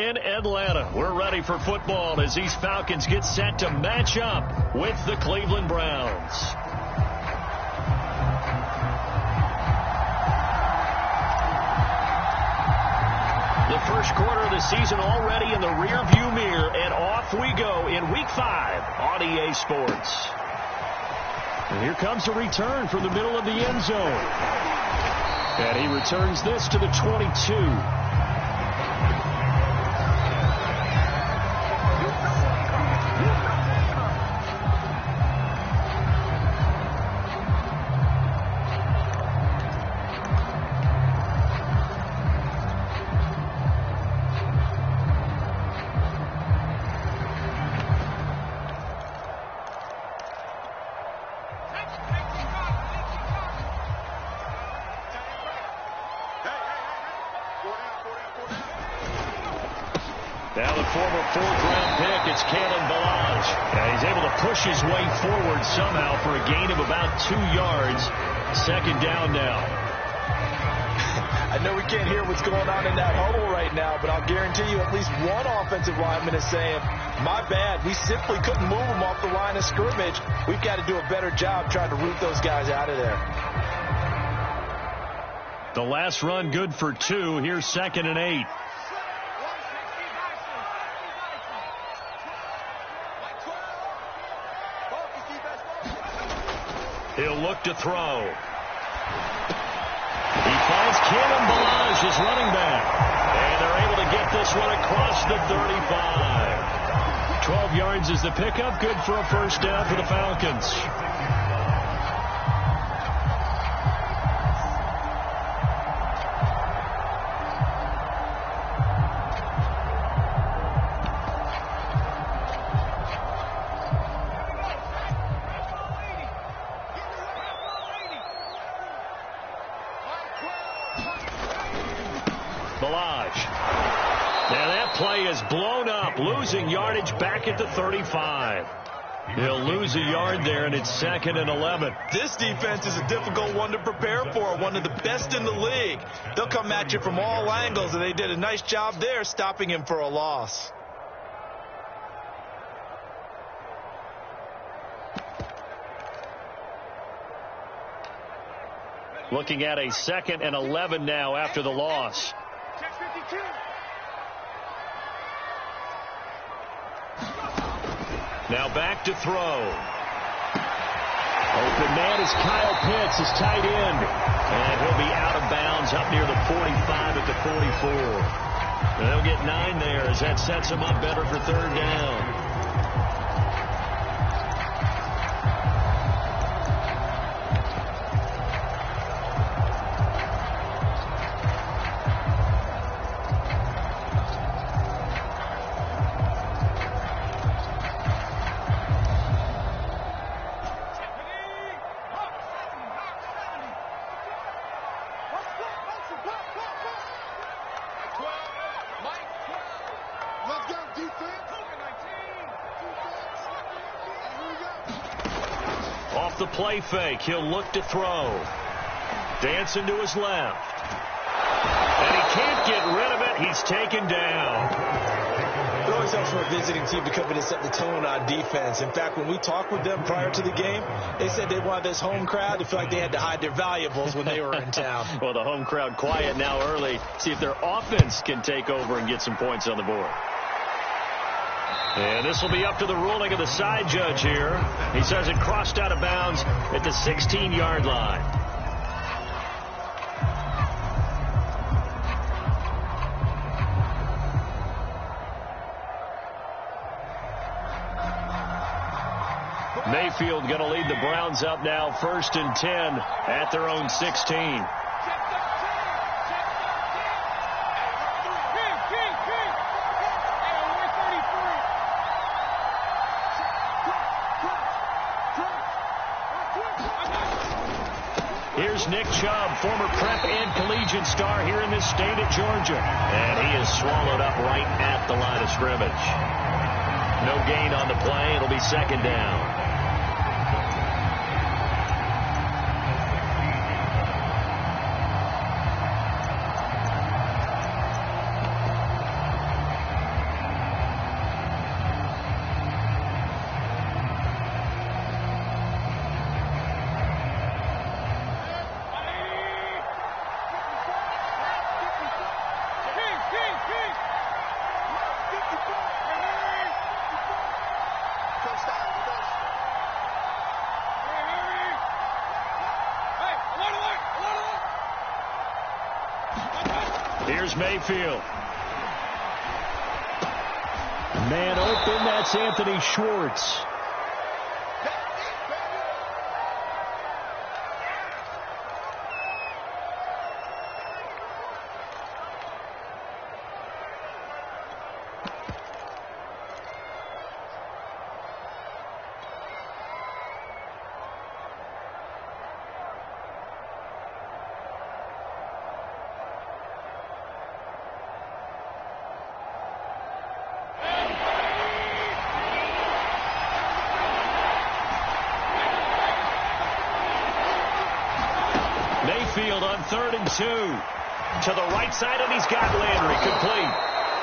in Atlanta. We're ready for football as these Falcons get set to match up with the Cleveland Browns. The first quarter of the season already in the rearview mirror, and off we go in Week 5 on EA Sports. And here comes a return from the middle of the end zone. And he returns this to the 22. Now the former fourth-round pick, it's he's able to push his way forward somehow for a gain of about 2 yards. Second down now. I know we can't hear what's going on in that huddle right now, but I'll guarantee you at least one offensive lineman is saying, my bad, we simply couldn't move them off the line of scrimmage. We've got to do a better job trying to root those guys out of there. The last run good for 2. Here's 2nd and 8. He'll look to throw. He finds Kalen Ballage, his running back. And they're able to get this one across the 35. 12 yards is the pickup. Good for a first down for the Falcons. Now that play is blown up, losing yardage back at the 35. He'll lose a yard there, and it's 2nd and 11. This defense is a difficult one to prepare for, one of the best in the league. They'll come at you from all angles, and they did a nice job there stopping him for a loss. Looking at a 2nd and 11 now after the loss. Now back to throw. Open man is Kyle Pitts, his tight end. And he'll be out of bounds up near the 45 at the 44. And they'll get 9 there as that sets him up better for third down. Off the play fake, he'll look to throw. Dancing to his left. And he can't get rid of it. He's taken down. It always helps for a visiting team to come in and set the tone on defense. In fact, when we talked with them prior to the game, they said they wanted this home crowd to feel like they had to hide their valuables when they were in town. Well, the home crowd quiet now early. See if their offense can take over and get some points on the board. And this will be up to the ruling of the side judge here. He says it crossed out of bounds at the 16-yard line. Mayfield going to lead the Browns up now, 1st and 10 at their own 16. Here's Nick Chubb, former prep and collegiate star here in this state of Georgia. And he is swallowed up right at the line of scrimmage. No gain on the play. It'll be 2nd down. Mayfield. Man open, that's Anthony Schwartz. Mayfield on 3rd and 2. To the right side, and he's got Landry complete.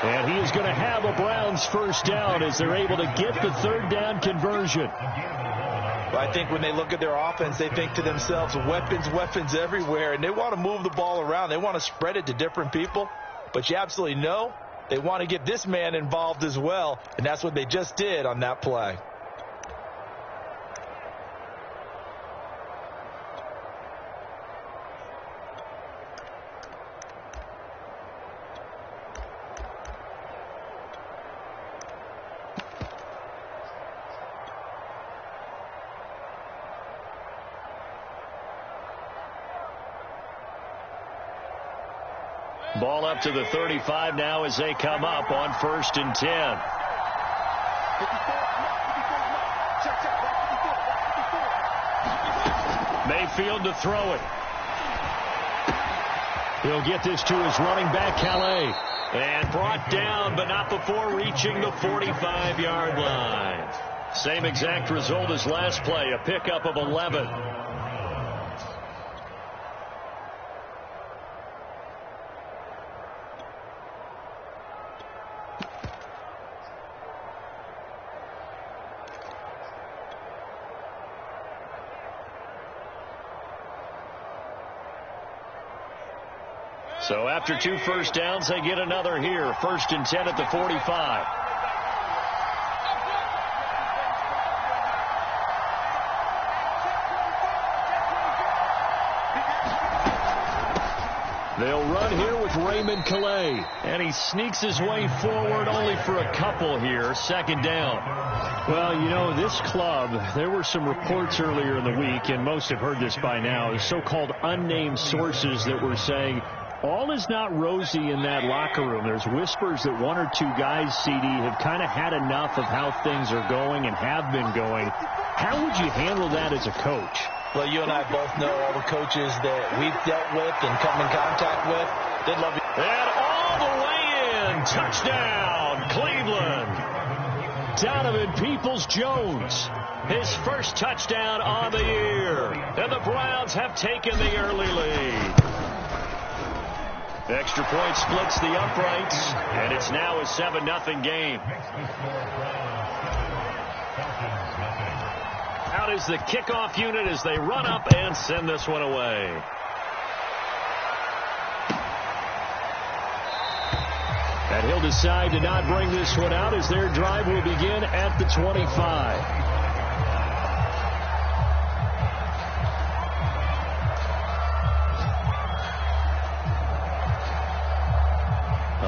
And he is going to have a Browns first down as they're able to get the 3rd down conversion. Well, I think when they look at their offense, they think to themselves, weapons everywhere, and they want to move the ball around. They want to spread it to different people, but you absolutely know they want to get this man involved as well, and that's what they just did on that play. Ball up to the 35 now as they come up on 1st and 10. Mayfield to throw it. He'll get this to his running back, Calais. And brought down, but not before reaching the 45-yard line. Same exact result as last play, a pickup of 11. So after 2 first downs, they get another here. 1st and 10 at the 45. They'll run here with Raymond Calais. And he sneaks his way forward only for a couple here. 2nd down. Well, you know, this club, there were some reports earlier in the week, and most have heard this by now, so-called unnamed sources that were saying all is not rosy in that locker room. There's whispers that 1 or 2 guys, CD, have kind of had enough of how things are going and have been going. How would you handle that as a coach? Well, you and I both know all the coaches that we've dealt with and come in contact with. They'd love you. And all the way in. Touchdown, Cleveland. Donovan Peoples-Jones. His first touchdown on the year. And the Browns have taken the early lead. Extra point splits the uprights, and it's now a 7-0 game. Out is the kickoff unit as they run up and send this one away. And he'll decide to not bring this one out as their drive will begin at the 25.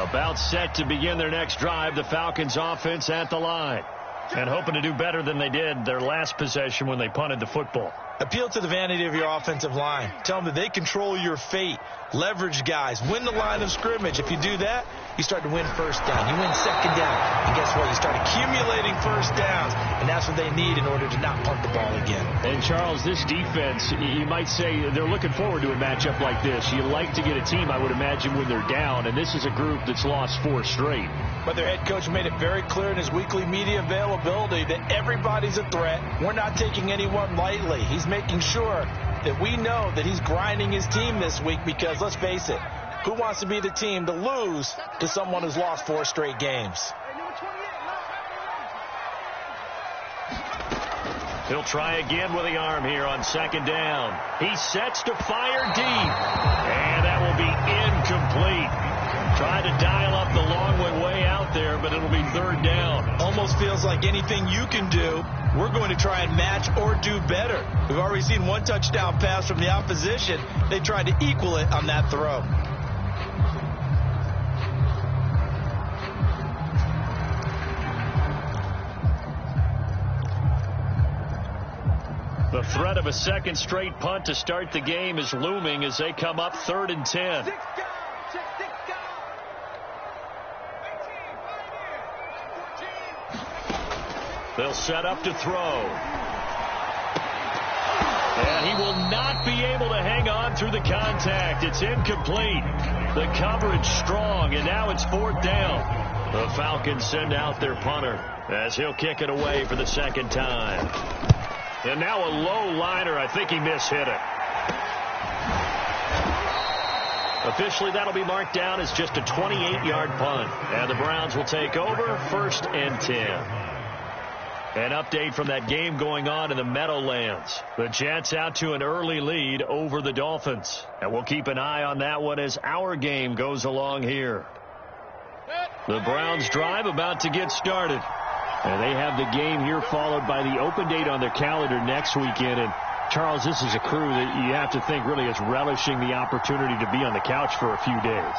About set to begin their next drive, the Falcons offense at the line. And hoping to do better than they did their last possession when they punted the football. Appeal to the vanity of your offensive line. Tell them that they control your fate. Leverage guys. Win the line of scrimmage. If you do that, you start to win first down. You win 2nd down. And guess what? You start accumulating first downs. And that's what they need in order to not punt the ball again. And, Charles, this defense, you might say they're looking forward to a matchup like this. You like to get a team, I would imagine, when they're down. And this is a group that's lost 4 straight. But their head coach made it very clear in his weekly media availability that everybody's a threat. We're not taking anyone lightly. He's making sure that we know that he's grinding his team this week because, let's face it, who wants to be the team to lose to someone who's lost 4 straight games? He'll try again with the arm here on 2nd down. He sets to fire deep. And that will be incomplete. Tried to dial up the long way out there, but it'll be 3rd down. Almost feels like anything you can do, we're going to try and match or do better. We've already seen 1 touchdown pass from the opposition. They tried to equal it on that throw. The threat of a second straight punt to start the game is looming as they come up 3rd and 10. They'll set up to throw. And he will not be able to hang on through the contact. It's incomplete. The coverage strong, and now it's 4th down. The Falcons send out their punter as he'll kick it away for the second time. And now a low liner. I think he mishit it. Officially, that'll be marked down as just a 28-yard punt. And the Browns will take over 1st and 10. An update from that game going on in the Meadowlands. The Jets out to an early lead over the Dolphins. And we'll keep an eye on that one as our game goes along here. The Browns drive about to get started. And they have the game here followed by the open date on their calendar next weekend. And Charles, this is a crew that you have to think really is relishing the opportunity to be on the couch for a few days.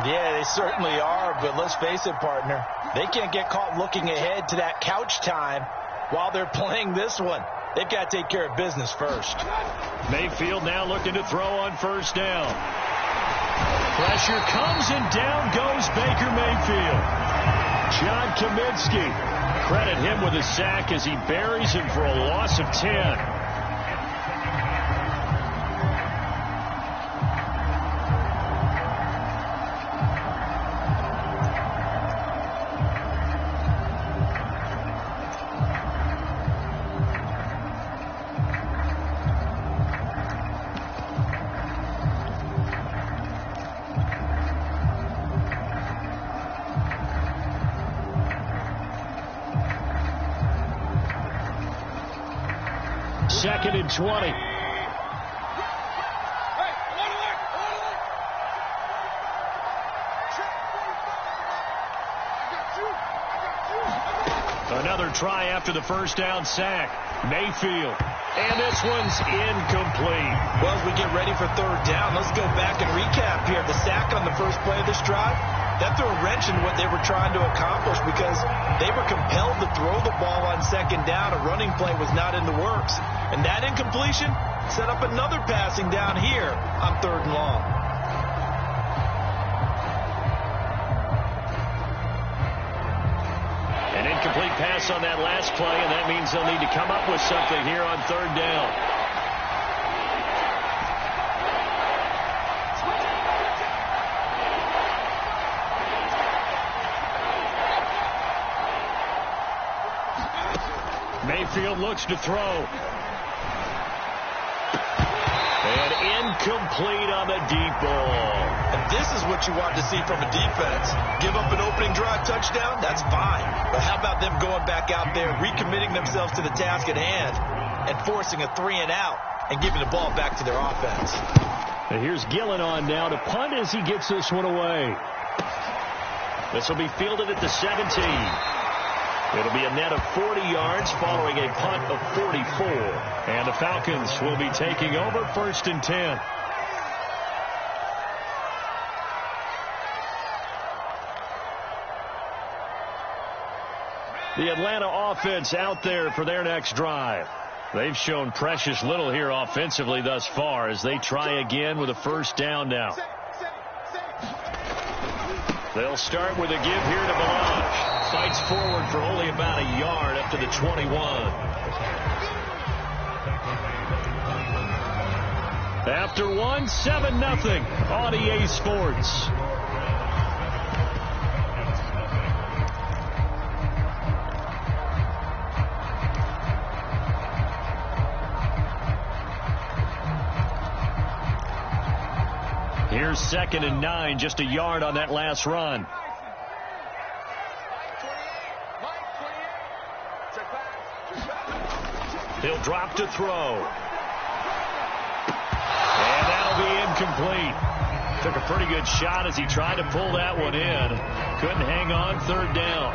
Yeah, they certainly are. But let's face it, partner, they can't get caught looking ahead to that couch time while they're playing this one. They've got to take care of business first. Mayfield now looking to throw on 1st down. Pressure comes and down goes Baker Mayfield. John Kaminsky, credit him with a sack as he buries him for a loss of 10. Second and 20. Another try after the 1st down sack. Mayfield. And this one's incomplete. Well, as we get ready for 3rd down, let's go back and recap here. The sack on the first play of this drive, that threw a wrench in what they were trying to accomplish because they were compelled to throw the ball on 2nd down. A running play was not in the works. And that incompletion set up another passing down here on 3rd and long. An incomplete pass on that last play, and that means they'll need to come up with something here on 3rd down. Mayfield looks to throw. And incomplete on the deep ball. And this is what you want to see from a defense. Give up an opening drive touchdown, that's fine. But how about them going back out there, recommitting themselves to the task at hand, and forcing a 3-and-out and giving the ball back to their offense. And here's Gillen on now to punt as he gets this one away. This will be fielded at the 17. It'll be a net of 40 yards following a punt of 44. And the Falcons will be taking over 1st and 10. The Atlanta offense out there for their next drive. They've shown precious little here offensively thus far as they try again with a 1st down now. They'll start with a give here to Blanche. Fights forward for only about a yard up to the 21. After one, 7-0 on EA Sports. Here's 2nd and 9, just a yard on that last run. He'll drop to throw. And that'll be incomplete. Took a pretty good shot as he tried to pull that one in. Couldn't hang on 3rd down.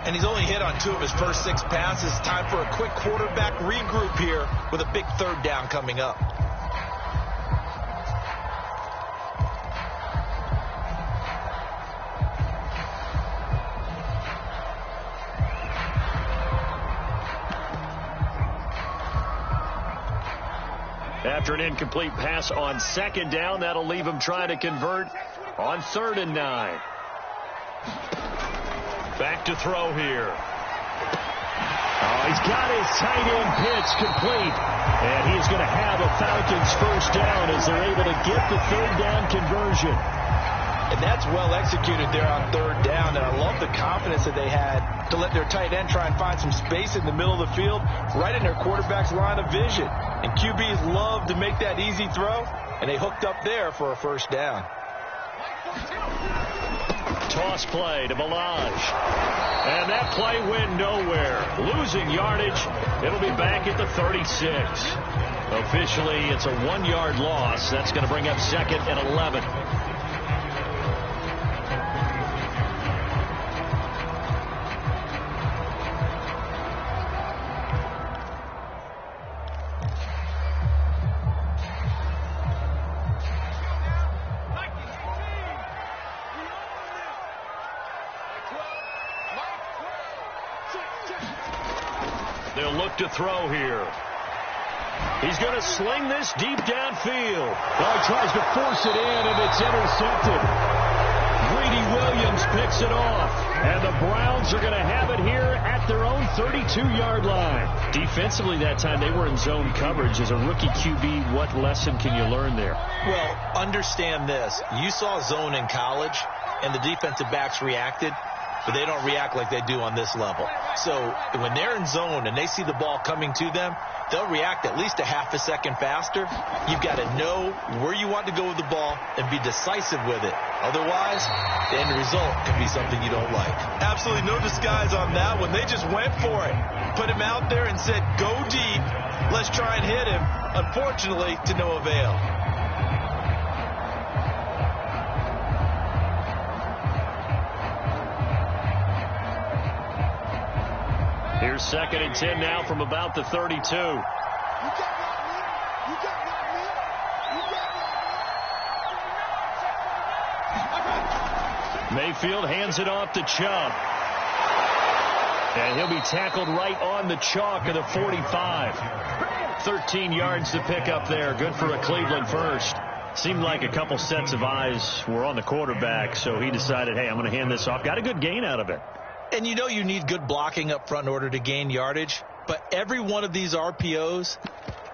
And he's only hit on 2 of his first 6 passes. Time for a quick quarterback regroup here with a big 3rd down coming up. After an incomplete pass on second down, that'll leave him trying to convert on 3rd and 9. Back to throw here. Oh, he's got his tight end pitch complete. And he's going to have a Falcons first down as they're able to get the 3rd down conversion. And that's well executed there on 3rd down. And I love the confidence that they had to let their tight end try and find some space in the middle of the field, right in their quarterback's line of vision. And QBs love to make that easy throw, and they hooked up there for a first down. Toss play to Balaj. And that play went nowhere. Losing yardage. It'll be back at the 36. Officially, it's a 1-yard loss. That's going to bring up 2nd and 11. They'll look to throw here. He's going to sling this deep downfield. Well, he tries to force it in, and it's intercepted. Greedy Williams picks it off. And the Browns are going to have it here at their own 32-yard line. Defensively that time, they were in zone coverage. As a rookie QB, what lesson can you learn there? Well, understand this. You saw zone in college, and the defensive backs reacted, but they don't react like they do on this level. So when they're in zone and they see the ball coming to them, they'll react at least a half a second faster. You've got to know where you want to go with the ball and be decisive with it. Otherwise, the end result can be something you don't like. Absolutely no disguise on that one. They just went for it. Put him out there and said, go deep. Let's try and hit him. Unfortunately, to no avail. Here's 2nd and 10 now from about the 32. Mayfield hands it off to Chubb. And he'll be tackled right on the chalk of the 45. 13 yards to pick up there. Good for a Cleveland first. Seemed like a couple sets of eyes were on the quarterback, so he decided, hey, I'm going to hand this off. Got a good gain out of it. And you know you need good blocking up front in order to gain yardage. But every one of these RPOs,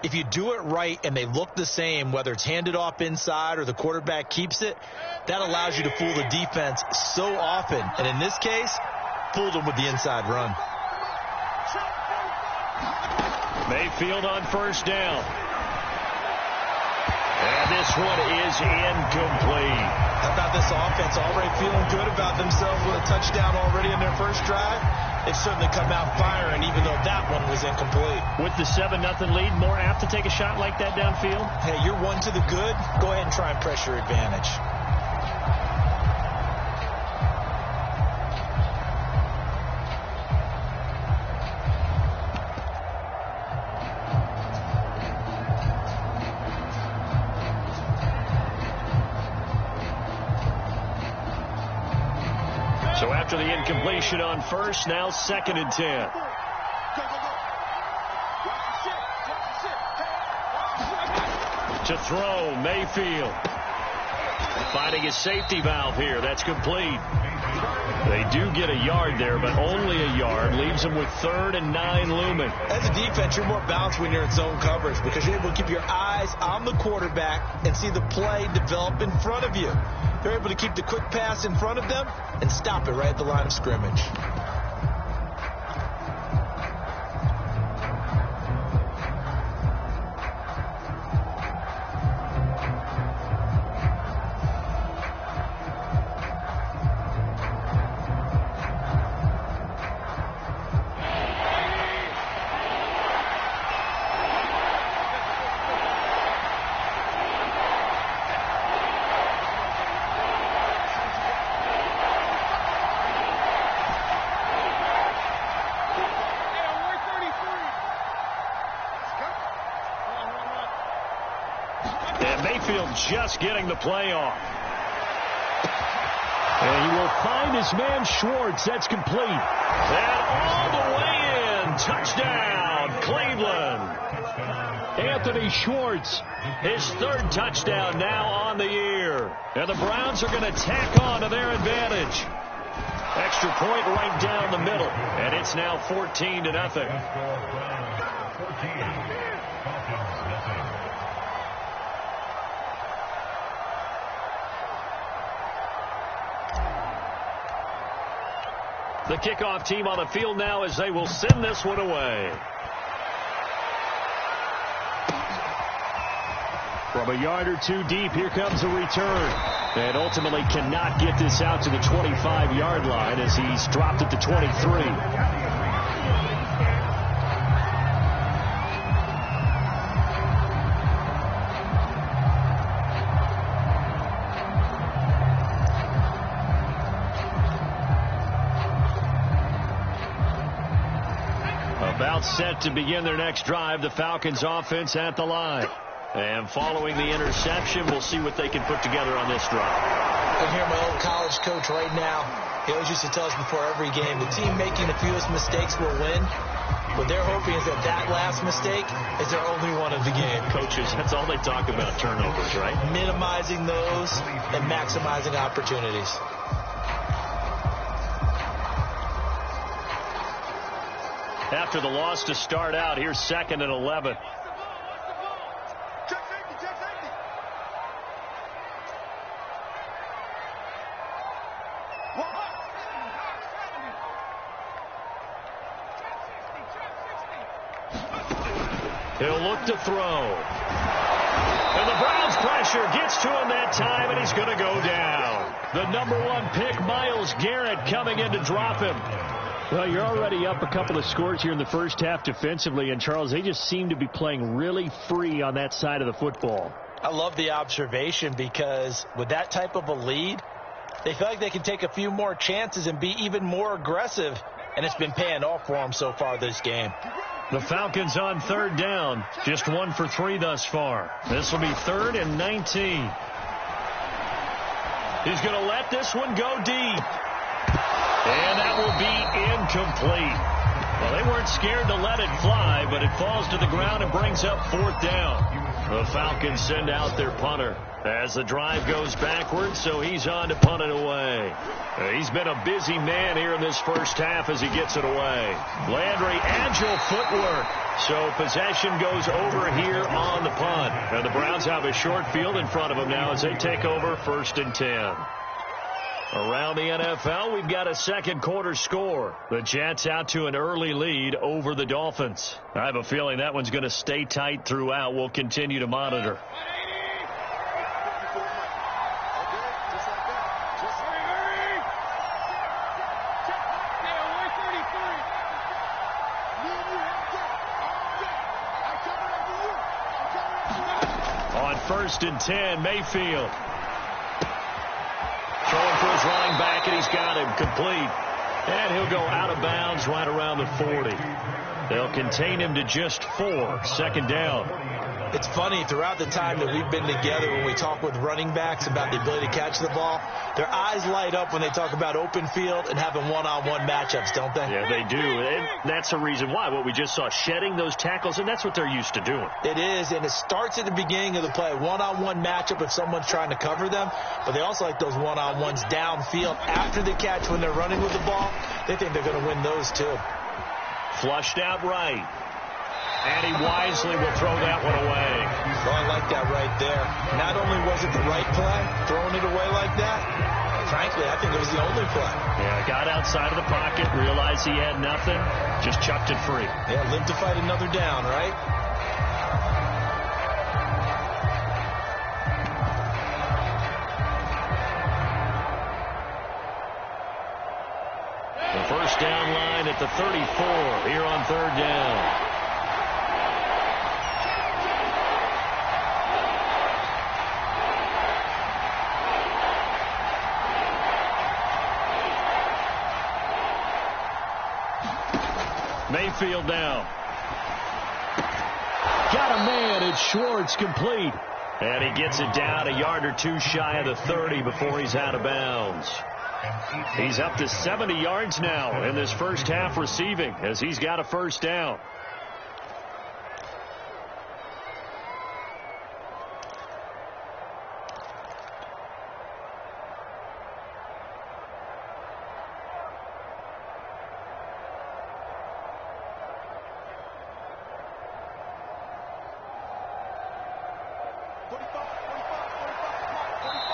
if you do it right and they look the same, whether it's handed off inside or the quarterback keeps it, that allows you to fool the defense so often. And in this case, fooled them with the inside run. Mayfield on first down. And this one is incomplete. How about this offense already feeling good about themselves with a touchdown already in their first drive? They've certainly come out firing, even though that one was incomplete. With the 7-0 lead, more apt to take a shot like that downfield? Hey, you're one to the good. Go ahead and try and press your advantage. So after the incompletion on first, now 2nd and 10. To throw, Mayfield. Finding his safety valve here. That's complete. They do get a yard there, but only a yard. Leaves them with 3rd and 9 looming. As a defense, you're more balanced when you're in zone coverage because you're able to keep your eyes on the quarterback and see the play develop in front of you. They're able to keep the quick pass in front of them and stop it right at the line of scrimmage. Mayfield just getting the play off. And he will find his man Schwartz. That's complete. And all the way in. Touchdown, Cleveland. Anthony Schwartz, his third touchdown now on the year. And the Browns are going to tack on to their advantage. Extra point right down the middle. And it's now 14-0. The kickoff team on the field now as they will send this one away. From a yard or two deep, here comes a return. And ultimately cannot get this out to the 25-yard line as he's dropped at the 23. About set to begin their next drive, the Falcons offense at the line. And following the interception, we'll see what they can put together on this drive. I hear my old college coach right now. He always used to tell us before every game, the team making the fewest mistakes will win. What they're hoping is that last mistake is their only one of the game. Coaches, that's all they talk about, turnovers, right? Minimizing those and maximizing opportunities. After the loss to start out, here's 2nd and 11. He'll look to throw. And the Browns pressure gets to him that time, and he's going to go down. The #1 pick, Myles Garrett, coming in to drop him. Well, you're already up a couple of scores here in the first half defensively, and Charles, they just seem to be playing really free on that side of the football. I love the observation because with that type of a lead, they feel like they can take a few more chances and be even more aggressive, and it's been paying off for them so far this game. The Falcons on 3rd down, just 1 for 3 thus far. This will be 3rd and 19. He's going to let this one go deep. And that will be incomplete. Well, they weren't scared to let it fly, but it falls to the ground and brings up 4th down. The Falcons send out their punter as the drive goes backwards, so he's on to punt it away. He's been a busy man here in this first half as he gets it away. Landry, agile footwork. So possession goes over here on the punt. And the Browns have a short field in front of them now as they take over 1st and 10. Around the NFL, we've got a second quarter score. The Jets out to an early lead over the Dolphins. I have a feeling that one's going to stay tight throughout. We'll continue to monitor. On 1st and 10, Mayfield. Throwing for his running back, and he's got him complete. And he'll go out of bounds right around the 40. They'll contain him to just 4. 2nd down. It's funny, throughout the time that we've been together, when we talk with running backs about the ability to catch the ball, their eyes light up when they talk about open field and having one-on-one matchups, don't they? Yeah, they do. And that's the reason why. What we just saw, shedding those tackles, and that's what they're used to doing. It is, and it starts at the beginning of the play. One-on-one matchup if someone's trying to cover them, but they also like those one-on-ones downfield after the catch when they're running with the ball. They think they're going to win those too. Flushed out right. And he wisely will throw that one away. Oh, I like that right there. Not only was it the right play, throwing it away like that, frankly, I think it was the only play. Yeah, got outside of the pocket, realized he had nothing, just chucked it free. Yeah, lived to fight another down, right? The first down line at the 34 here on 3rd down. Mayfield now. Got a man. It's Schwartz, complete. And he gets it down a yard or two shy of the 30 before he's out of bounds. He's up to 70 yards now in this first half receiving as he's got a first down.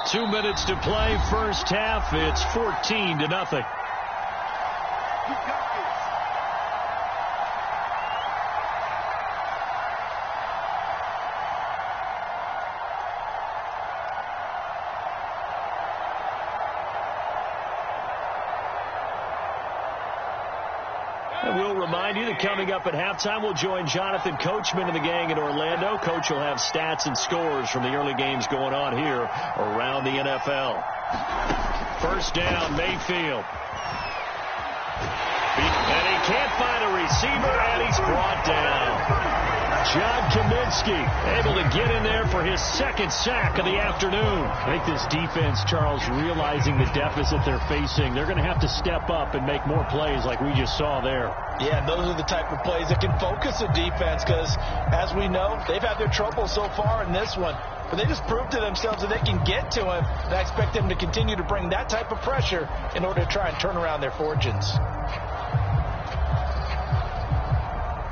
Two minutes to play, first half. It's 14-0. And we'll remind you that coming up at halftime, we'll join Jonathan Coachman and the gang in Orlando. Coach will have stats and scores from the early games going on here around the NFL. First down, Mayfield. And he can't find a receiver, and he's brought down. John Kaminsky able to get in there for his second sack of the afternoon. I think this defense, Charles, realizing the deficit they're facing, they're going to have to step up and make more plays like we just saw there. Yeah, those are the type of plays that can focus a defense because, as we know, they've had their trouble so far in this one. But they just proved to themselves that they can get to him. And I expect them to continue to bring that type of pressure in order to try and turn around their fortunes.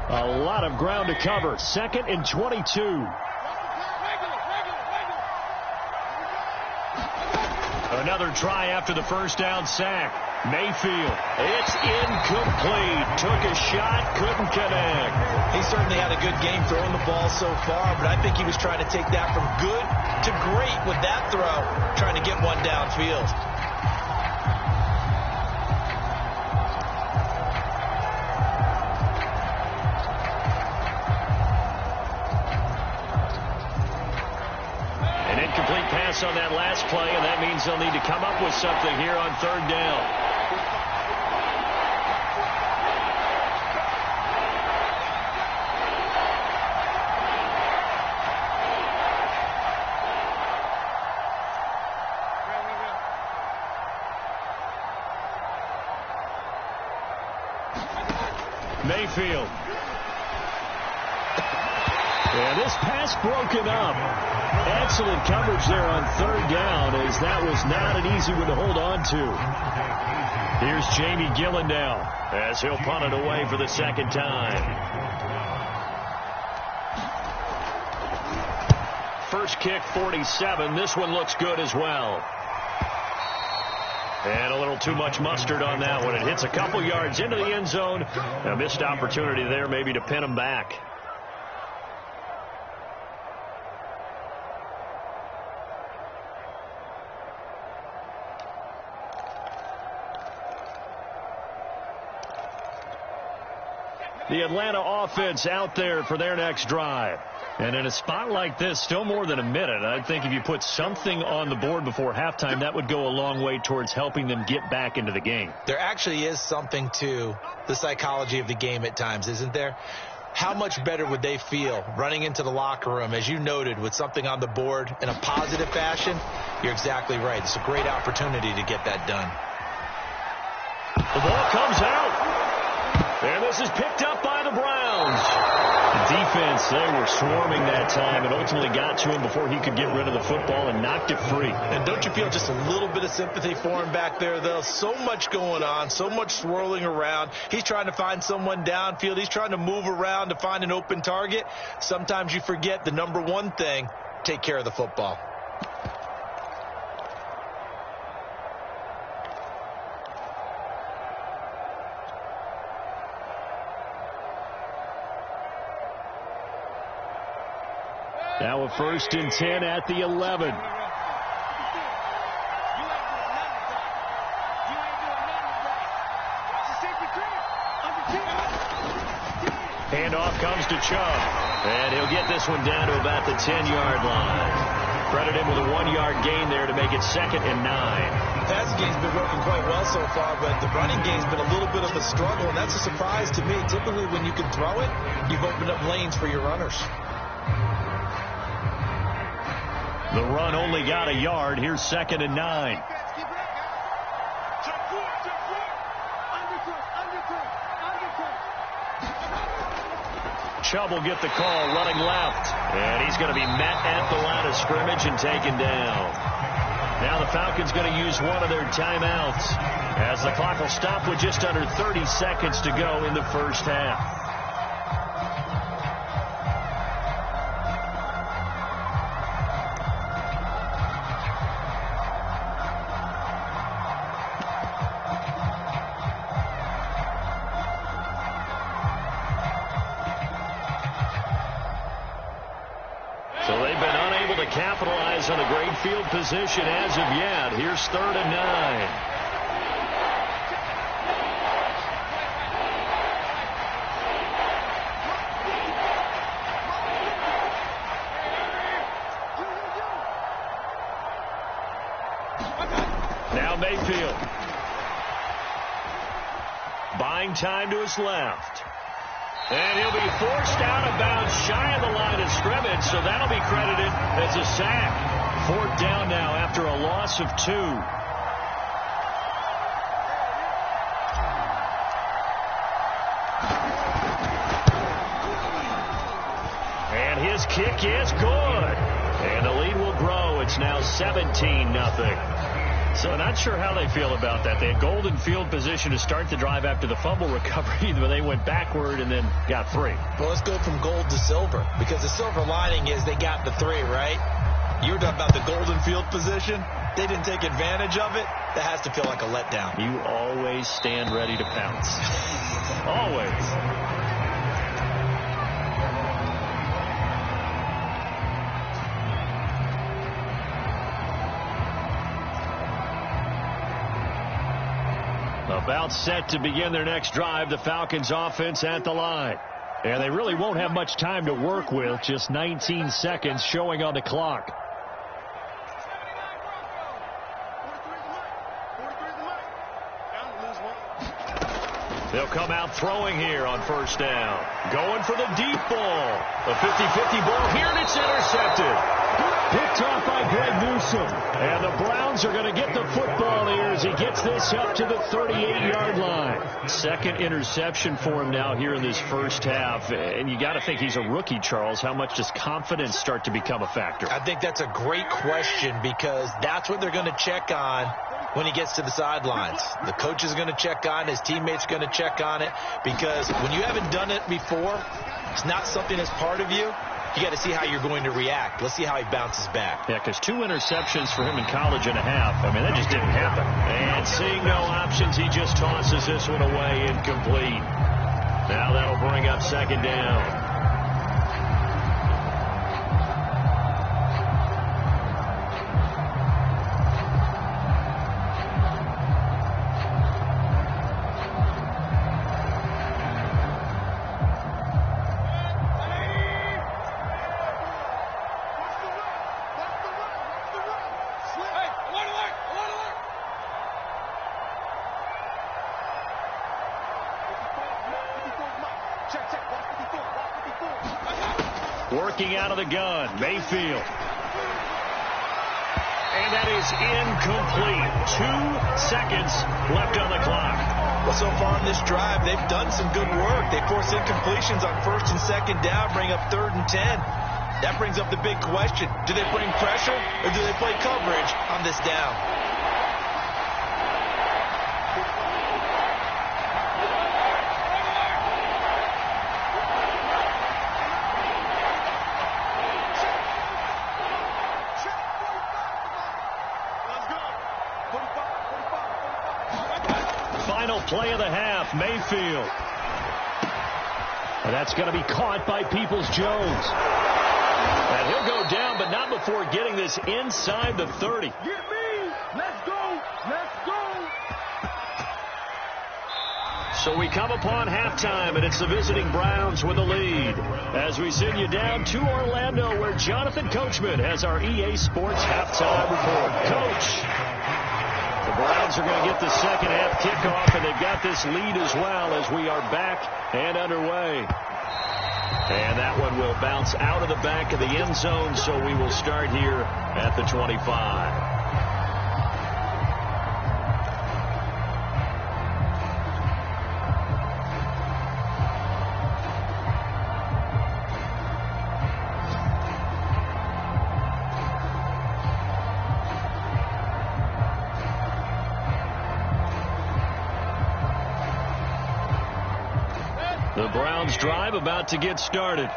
A lot of ground to cover. 2nd and 22. Another try after the first down sack. Mayfield. It's incomplete. Took a shot, couldn't connect. He certainly had a good game throwing the ball so far, but I think he was trying to take that from good to great with that throw, trying to get one downfield. On that last play, and that means they'll need to come up with something here on third down. Mayfield. And this pass broken up. Excellent coverage there on third down, as that was not an easy one to hold on to. Here's Jamie Gillen now as he'll punt it away for the second time. First kick, 47. This one looks good as well. And a little too much mustard on that one. It hits a couple yards into the end zone. A missed opportunity there maybe to pin him back. The Atlanta offense out there for their next drive. And in a spot like this, still more than a minute, I think if you put something on the board before halftime, that would go a long way towards helping them get back into the game. There actually is something to the psychology of the game at times, isn't there? How much better would they feel running into the locker room, as you noted, with something on the board in a positive fashion? You're exactly right. It's a great opportunity to get that done. The ball comes out. And this is picked up by the Browns. The defense, they were swarming that time and ultimately got to him before he could get rid of the football and knocked it free. And don't you feel just a little bit of sympathy for him back there, though? So much going on, so much swirling around. He's trying to find someone downfield. He's trying to move around to find an open target. Sometimes you forget the number one thing, take care of the football. Now a 1st and 10 at the 11. Handoff comes to Chubb. And he'll get this one down to about the 10-yard line. Credit him with a 1-yard gain there to make it 2nd and 9. The passing game's been working quite well so far, but the running game's been a little bit of a struggle, and that's a surprise to me. Typically, when you can throw it, you've opened up lanes for your runners. The run only got a yard. Here's 2nd and 9. Chubb will get the call running left. And he's going to be met at the line of scrimmage and taken down. Now the Falcons going to use one of their timeouts as the clock will stop with just under 30 seconds to go in the first half. Capitalize on a great field position as of yet. Here's 3rd and 9. Now Mayfield. Buying time to his left. And he'll be forced out of bounds shy of the line of scrimmage, so that'll be credited as a sack. 4th down now after a loss of 2. And his kick is good. And the lead will grow. It's now 17-0. So not sure how they feel about that. They had golden field position to start the drive after the fumble recovery, but they went backward and then got 3. Well, let's go from gold to silver, because the silver lining is they got the 3, right? You were talking about the golden field position. They didn't take advantage of it. That has to feel like a letdown. You always stand ready to pounce. Always. About set to begin their next drive, the Falcons offense at the line. And they really won't have much time to work with, just 19 seconds showing on the clock. They'll come out throwing here on 1st down. Going for the deep ball. A 50-50 ball here, and it's intercepted. Picked off by Greg Newsome. And the Browns are going to get the football here as he gets this up to the 38-yard line. 2nd interception for him now here in this first half. And you got to think he's a rookie, Charles. How much does confidence start to become a factor? I think that's a great question, because that's what they're going to check on when he gets to the sidelines. The coach is going to check on, his teammates are going to check on it, because when you haven't done it before, it's not something that's part of you. You got to see how you're going to react. Let's see how he bounces back. Yeah, because 2 interceptions for him in college and a half. I mean, that just didn't happen. And seeing no options, he just tosses this one away, incomplete. Now that'll bring up 2nd down. Working out of the gun, Mayfield. And that is incomplete. 2 seconds left on the clock. Well, so far on this drive, they've done some good work. They force incompletions on 1st and 2nd down, bring up 3rd and 10. That brings up the big question. Do they bring pressure or do they play coverage on this down? Play of the half, Mayfield. And that's going to be caught by Peoples-Jones. And he'll go down, but not before getting this inside the 30. Get me! Let's go! Let's go! So we come upon halftime, and it's the visiting Browns with the lead. As we send you down to Orlando, where Jonathan Coachman has our EA Sports halftime report. Coach! The Browns are going to get the second half kickoff, and they've got this lead as well as we are back and underway. And that one will bounce out of the back of the end zone, so we will start here at the 25. The Browns drive about to get started.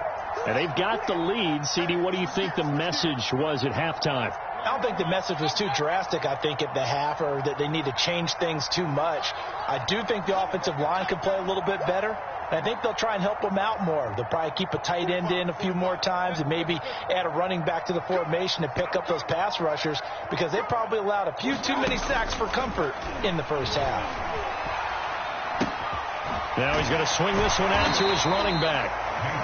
And they've got the lead. CD, what do you think the message was at halftime? I don't think the message was too drastic, I think, at the half, or that they need to change things too much. I do think the offensive line could play a little bit better. And I think they'll try and help them out more. They'll probably keep a tight end in a few more times and maybe add a running back to the formation to pick up those pass rushers, because they probably allowed a few too many sacks for comfort in the first half. Now he's going to swing this one out to his running back.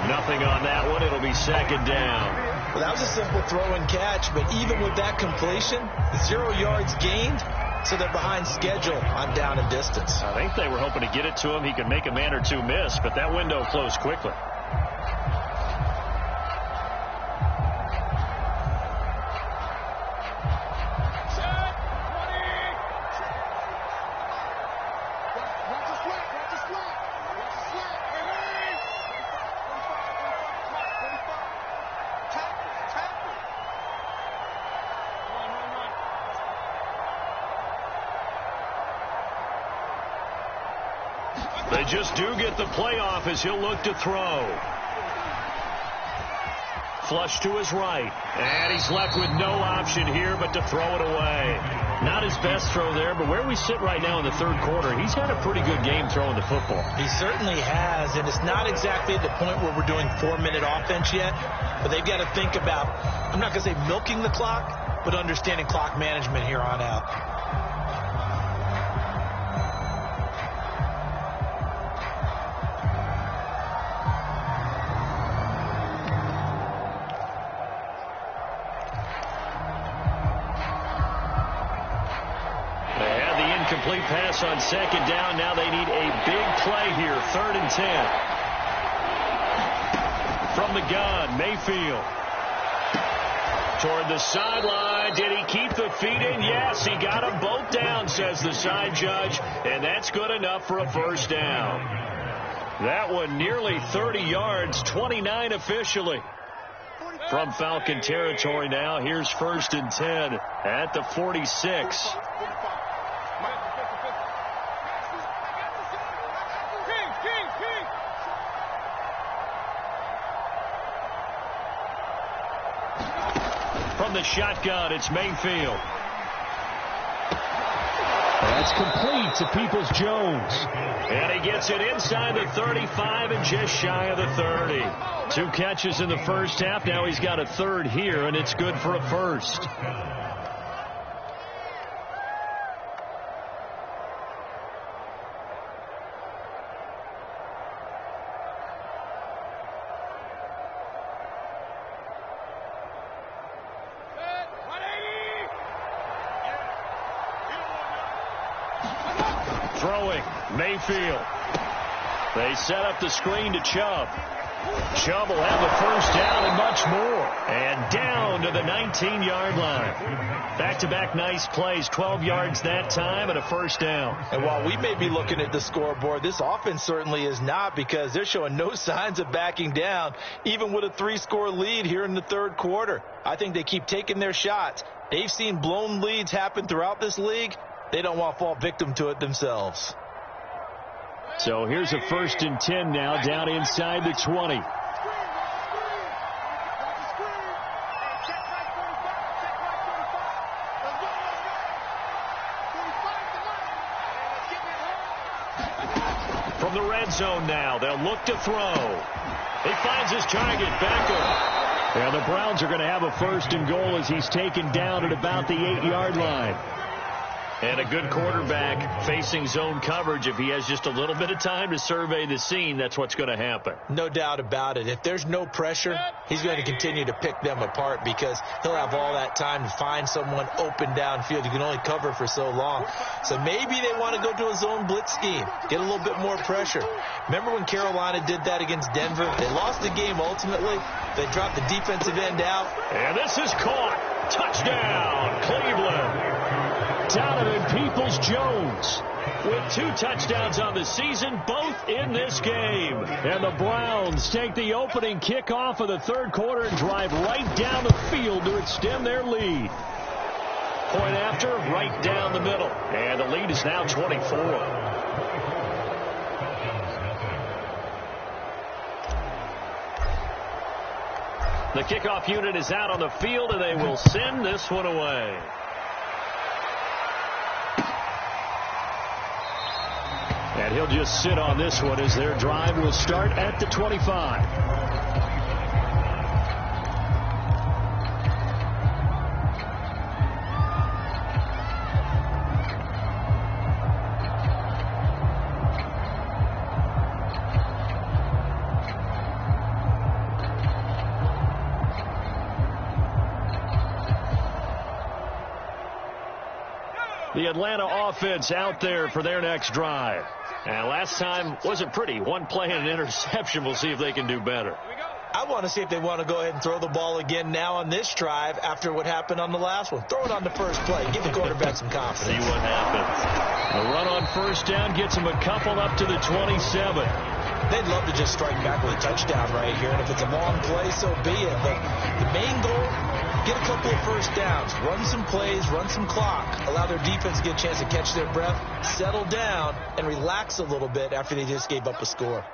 Nothing on that one. It'll be second down. Well, that was a simple throw and catch, but even with that completion, 0 yards gained, so they're behind schedule on down and distance. I think they were hoping to get it to him. He could make a man or two miss, but that window closed quickly. They just do get the playoff as he'll look to throw. Flush to his right. And he's left with no option here but to throw it away. Not his best throw there, but where we sit right now in the third quarter, he's had a pretty good game throwing the football. He certainly has, and it's not exactly at the point where we're doing 4-minute offense yet, but they've got to think about, I'm not going to say milking the clock, but understanding clock management here on out. Complete pass on second down. Now they need a big play here. 3rd and 10. From the gun, Mayfield. Toward the sideline. Did he keep the feet in? Yes, he got them both down, says the side judge. And that's good enough for a first down. That one nearly 30 yards, 29 officially. From Falcon territory now. Here's 1st and 10 at the 46. From the shotgun, it's Mayfield. That's complete to Peoples-Jones. And he gets it inside the 35 and just shy of the 30. 2 catches in the first half. Now he's got a 3rd here, and it's good for a first. Throwing, Mayfield. They set up the screen to Chubb. Chubb will have the first down and much more. And down to the 19-yard line. Back-to-back nice plays, 12 yards that time and a first down. And while we may be looking at the scoreboard, this offense certainly is not, because they're showing no signs of backing down, even with a 3-score lead here in the third quarter. I think they keep taking their shots. They've seen blown leads happen throughout this league. They don't want to fall victim to it themselves. So here's a 1st and 10 now, down inside the 20. From the red zone now, they'll look to throw. He finds his target, Beckham. And the Browns are going to have a 1st and goal as he's taken down at about the 8-yard line. And a good quarterback facing zone coverage, if he has just a little bit of time to survey the scene, that's what's going to happen. No doubt about it. If there's no pressure, he's going to continue to pick them apart, because he'll have all that time to find someone open downfield. You can only cover for so long. So maybe they want to go to a zone blitz scheme, get a little bit more pressure. Remember when Carolina did that against Denver? They lost the game ultimately. They dropped the defensive end out. And this is caught. Touchdown, Cleveland. Donovan Peoples-Jones with 2 touchdowns on the season, both in this game. And the Browns take the opening kickoff of the third quarter and drive right down the field to extend their lead. Point after, right down the middle. And the lead is now 24. The kickoff unit is out on the field, and they will send this one away. And he'll just sit on this one as their drive will start at the 25. The Atlanta offense out there for their next drive. And last time wasn't pretty. One play and an interception. We'll see if they can do better. I want to see if they want to go ahead and throw the ball again now on this drive after what happened on the last one. Throw it on the first play. Give the quarterback some confidence. See what happens. The run on first down gets them a couple up to the 27. They'd love to just strike back with a touchdown right here. And if it's a long play, so be it. But the main goal, get a couple of first downs, run some plays, run some clock, allow their defense to get a chance to catch their breath, settle down, and relax a little bit after they just gave up a score.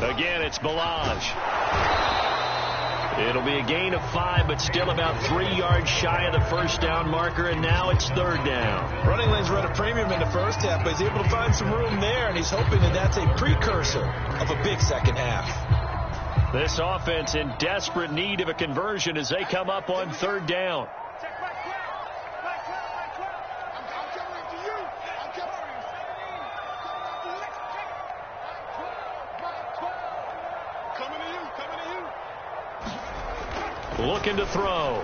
Again, it's Balaj. It'll be a gain of 5, but still about 3 yards shy of the first down marker, and now it's third down. Running lanes run a premium in the first half, but he's able to find some room there, and he's hoping that that's a precursor of a big second half. This offense in desperate need of a conversion as they come up on third down. Looking to throw. Oh,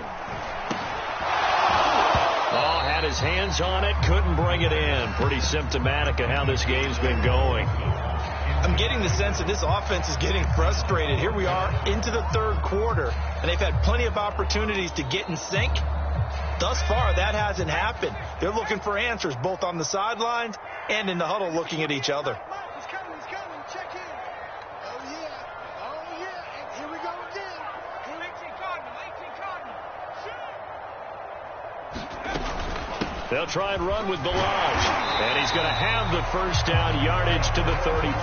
had his hands on it, couldn't bring it in. Pretty symptomatic of how this game's been going. I'm getting the sense that this offense is getting frustrated. Here we are into the third quarter, and they've had plenty of opportunities to get in sync. Thus far, that hasn't happened. They're looking for answers both on the sidelines and in the huddle looking at each other. They'll try and run with Balaj. And he's going to have the first down yardage to the 35.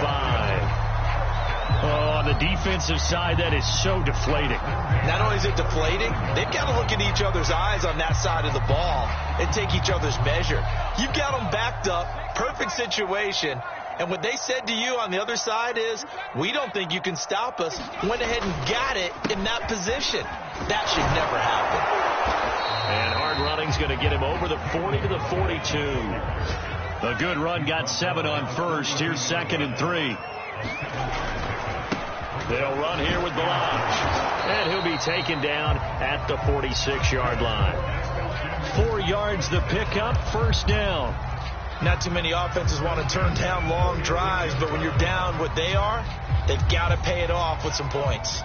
Oh, on the defensive side, that is so deflating. Not only is it deflating, they've got to look in each other's eyes on that side of the ball and take each other's measure. You've got them backed up, perfect situation. And what they said to you on the other side is, we don't think you can stop us. Went ahead and got it in that position. That should never happen. And hard running's going to get him over the 40 to the 42. A good run got 7 on first. Here's 2nd and 3. They'll run here with Balaj. And he'll be taken down at the 46-yard line. 4 yards the pickup, first down. Not too many offenses want to turn down long drives, but when you're down what they are, they've got to pay it off with some points.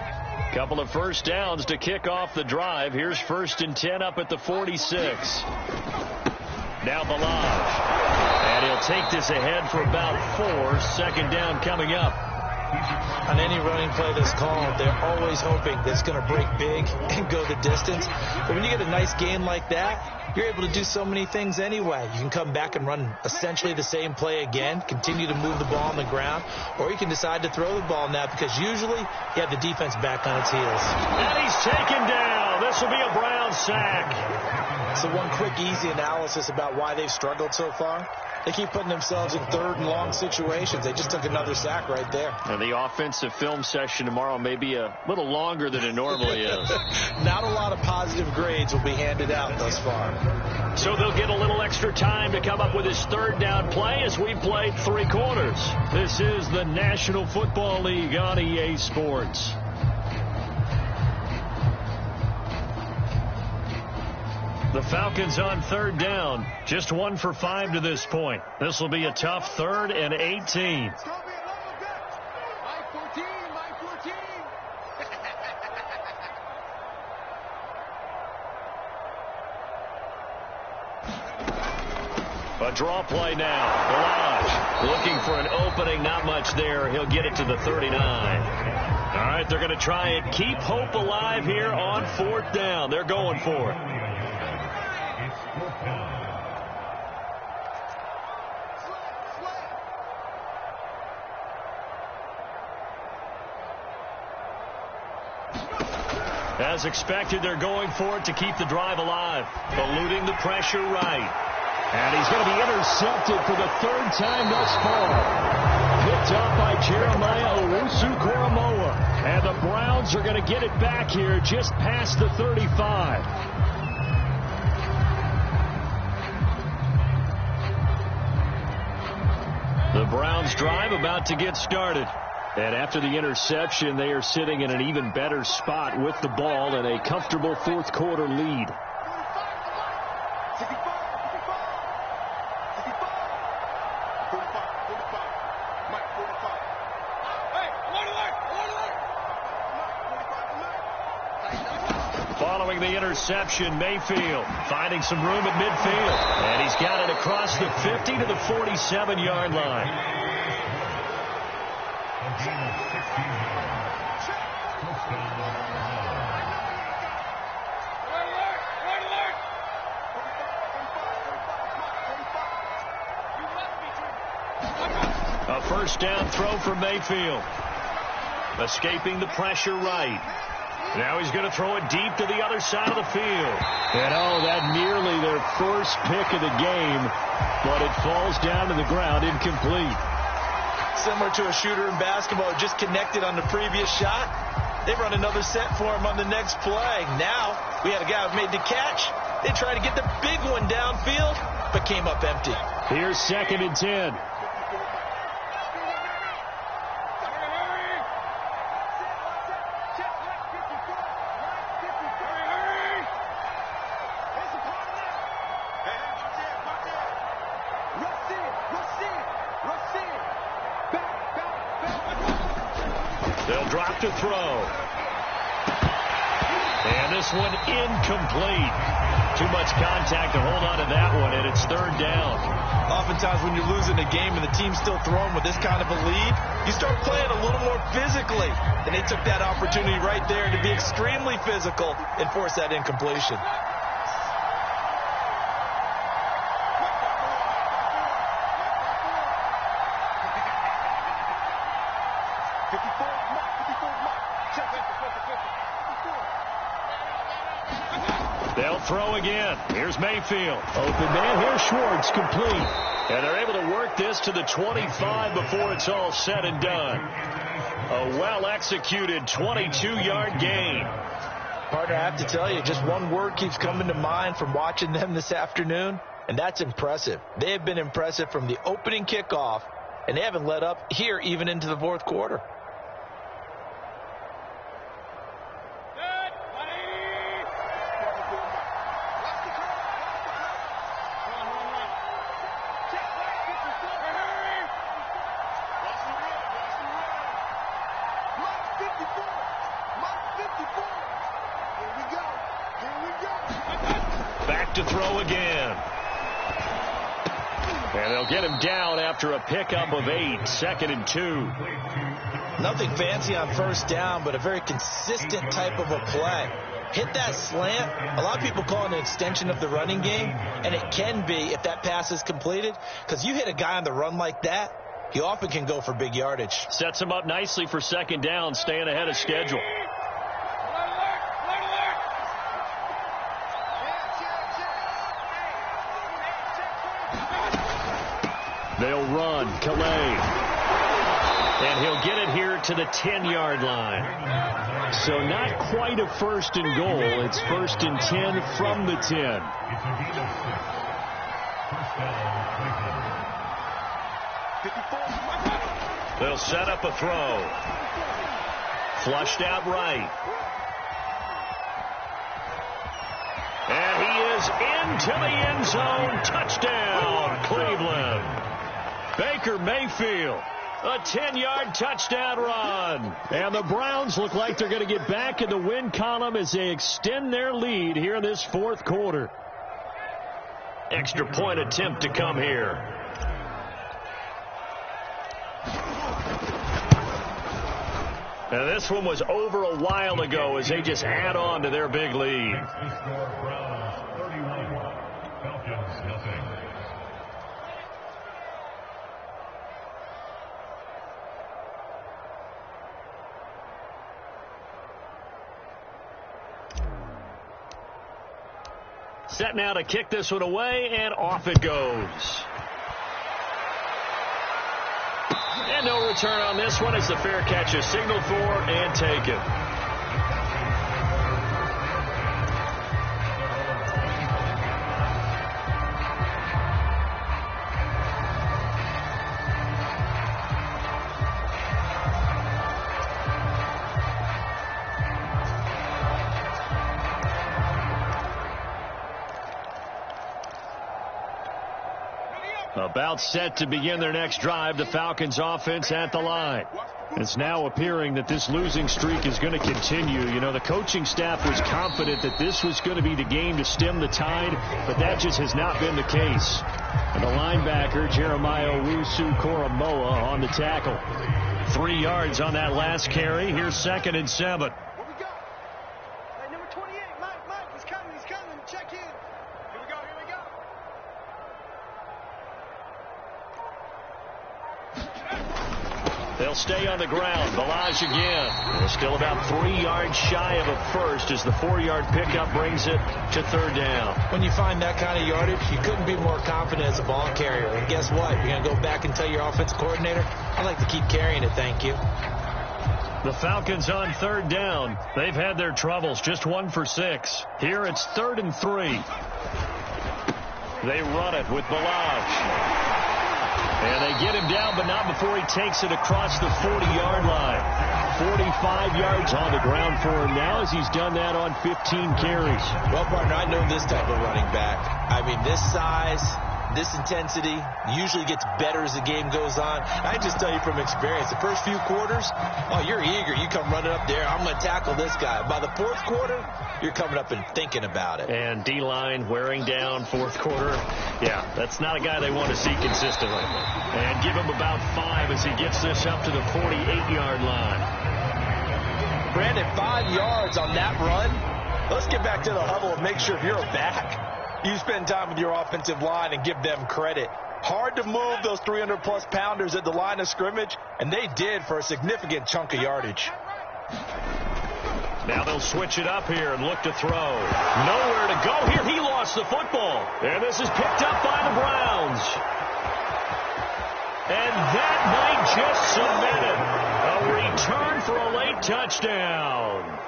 Couple of first downs to kick off the drive. Here's 1st and 10 up at the 46. Now Balaj. And he'll take this ahead for about 4. Second down coming up. On any running play that's called, they're always hoping that it's going to break big and go the distance. But when you get a nice gain like that, you're able to do so many things anyway. You can come back and run essentially the same play again, continue to move the ball on the ground, or you can decide to throw the ball now because usually you have the defense back on its heels. And he's taken down. This will be a Brown sack. So one quick, easy analysis about why they've struggled so far. They keep putting themselves in third and long situations. They just took another sack right there. And the offensive film session tomorrow may be a little longer than it normally is. Not a lot of positive grades will be handed out thus far. So they'll get a little extra time to come up with his third down play as we played 3 quarters. This is the National Football League on EA Sports. The Falcons on third down. Just 1 for 5 to this point. This will be a tough 3rd and 18. A draw play now. Balaj looking for an opening. Not much there. He'll get it to the 39. All right, they're going to try and keep hope alive here on 4th down. They're going for it. As expected, they're going for it to keep the drive alive. Eluding the pressure right. And he's going to be intercepted for the third time thus far. Picked up by Jeremiah Owusu-Koramoah. And the Browns are going to get it back here just past the 35. The Browns drive about to get started. And after the interception, they are sitting in an even better spot with the ball and a comfortable fourth quarter lead. Following the interception, Mayfield finding some room at midfield. And he's got it across the 50 to the 47-yard line. A first down throw for Mayfield. Escaping the pressure right. Now he's going to throw it deep to the other side of the field. And that nearly their first pick of the game, but it falls down to the ground incomplete. Similar to a shooter in basketball, just connected on the previous shot. They run another set for him on the next play. Now we had a guy who made the catch. They tried to get the big one downfield, but came up empty. Here's 2nd and 10. They'll drop to throw. And this one incomplete. Too much contact to hold on to that one, and it's 3rd down. Oftentimes when you're losing a game and the team's still throwing with this kind of a lead, you start playing a little more physically. And they took that opportunity right there to be extremely physical and force that incompletion. They'll throw again. Here's Mayfield. Open man. Here's Schwartz. Complete. And they're able to work this to the 25 before it's all said and done. A well-executed 22-yard gain. Partner, I have to tell you, just one word keeps coming to mind from watching them this afternoon, and that's impressive. They have been impressive from the opening kickoff, and they haven't let up here even into the fourth quarter. Back to throw again. And they'll get him down after a pickup of 8. 2nd and 2. Nothing fancy on first down, but a very consistent type of a play. Hit that slant. A lot of people call it an extension of the running game, and it can be if that pass is completed, because you hit a guy on the run like that, he often can go for big yardage. Sets him up nicely for 2nd down, staying ahead of schedule. They'll run. Calais. And he'll get it here to the 10-yard line. So not quite a 1st and goal. It's 1st and 10 from the 10. They'll set up a throw. Flushed out right. And he is into the end zone. Touchdown, Cleveland. Baker Mayfield, a 10-yard touchdown run. And the Browns look like they're going to get back in the win column as they extend their lead here in this fourth quarter. Extra point attempt to come here. And this one was over a while ago as they just add on to their big lead. Set now to kick this one away, and off it goes. And no return on this one as the fair catch is signaled for and taken. About set to begin their next drive, the Falcons offense at the line. It's now appearing that this losing streak is going to continue. You know, the coaching staff was confident that this was going to be the game to stem the tide, but that just has not been the case. And the linebacker, Jeremiah Owusu-Koramoah, on the tackle. 3 yards on that last carry. Here's 2nd and 7. What we got? Hey, number 28, Mike, he's coming. Check in. Here we go. They'll stay on the ground. Balaj again. They're still about 3 yards shy of a first as the 4-yard pickup brings it to 3rd down. When you find that kind of yardage, you couldn't be more confident as a ball carrier. And guess what? You're going to go back and tell your offensive coordinator, I'd like to keep carrying it, thank you. The Falcons on 3rd down. They've had their troubles, just 1 for 6. Here it's 3rd and 3. They run it with Balaj. And they get him down, but not before he takes it across the 40-yard line. 45 yards on the ground for him now as he's done that on 15 carries. Well, partner, I know this type of running back. I mean, this size, this intensity usually gets better as the game goes on. I just tell you from experience, the first few quarters, oh, you're eager. You come running up there, I'm going to tackle this guy. By the 4th quarter, you're coming up and thinking about it. And D-line wearing down 4th quarter. Yeah, that's not a guy they want to see consistently. And give him about 5 as he gets this up to the 48-yard line. Brandon, 5 yards on that run. Let's get back to the huddle and make sure if you're a back, you spend time with your offensive line and give them credit. Hard to move those 300-plus pounders at the line of scrimmage, and they did for a significant chunk of yardage. Now they'll switch it up here and look to throw. Nowhere to go here. He lost the football. And this is picked up by the Browns. And that might just cement it. A return for a late touchdown.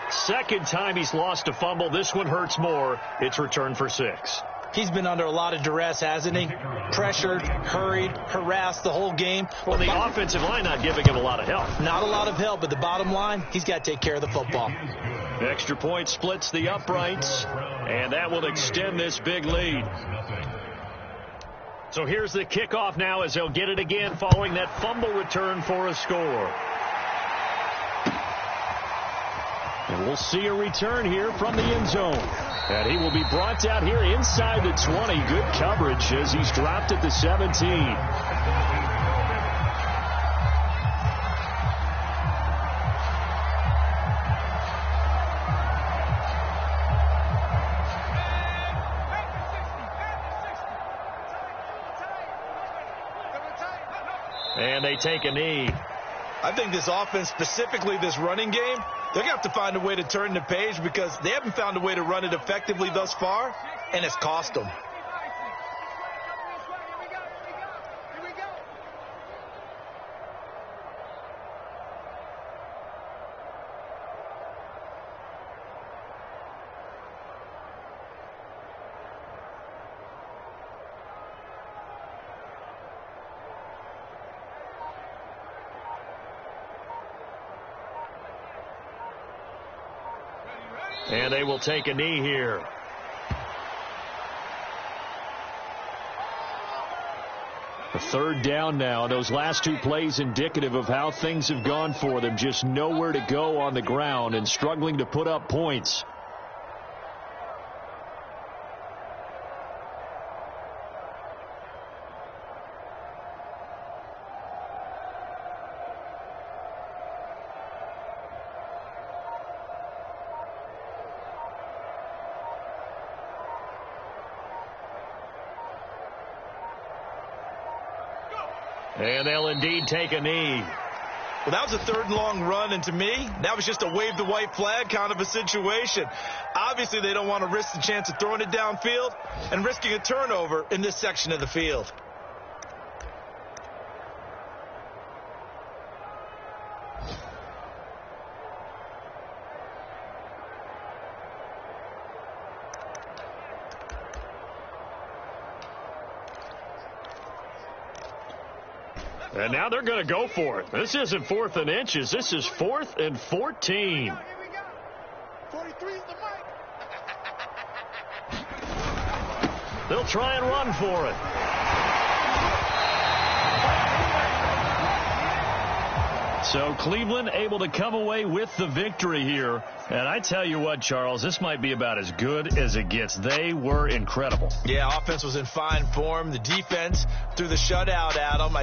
2nd time he's lost a fumble. This one hurts more. It's returned for 6. He's been under a lot of duress, hasn't he? Pressured, hurried, harassed the whole game. Well, the offensive line not giving him a lot of help. Not a lot of help, but the bottom line, he's got to take care of the football. Extra point splits the uprights, and that will extend this big lead. So here's the kickoff now as they'll get it again following that fumble return for a score. And we'll see a return here from the end zone. And he will be brought down here inside the 20. Good coverage as he's dropped at the 17. And they take a knee. I think this offense, specifically this running game, they're going to have to find a way to turn the page because they haven't found a way to run it effectively thus far, and it's cost them. And they will take a knee here. A 3rd down now. Those last 2 plays indicative of how things have gone for them. Just nowhere to go on the ground and struggling to put up points. And they'll indeed take a knee. Well, that was a third and long run, and to me, that was just a wave the white flag kind of a situation. Obviously, they don't want to risk the chance of throwing it downfield and risking a turnover in this section of the field. And now they're going to go for it. This isn't 4th and inches. This is 4th and 14. Here we go. 43 is the mic. They'll try and run for it. So Cleveland able to come away with the victory here. And I tell you what, Charles, this might be about as good as it gets. They were incredible. Yeah, offense was in fine form. The defense threw the shutout at them.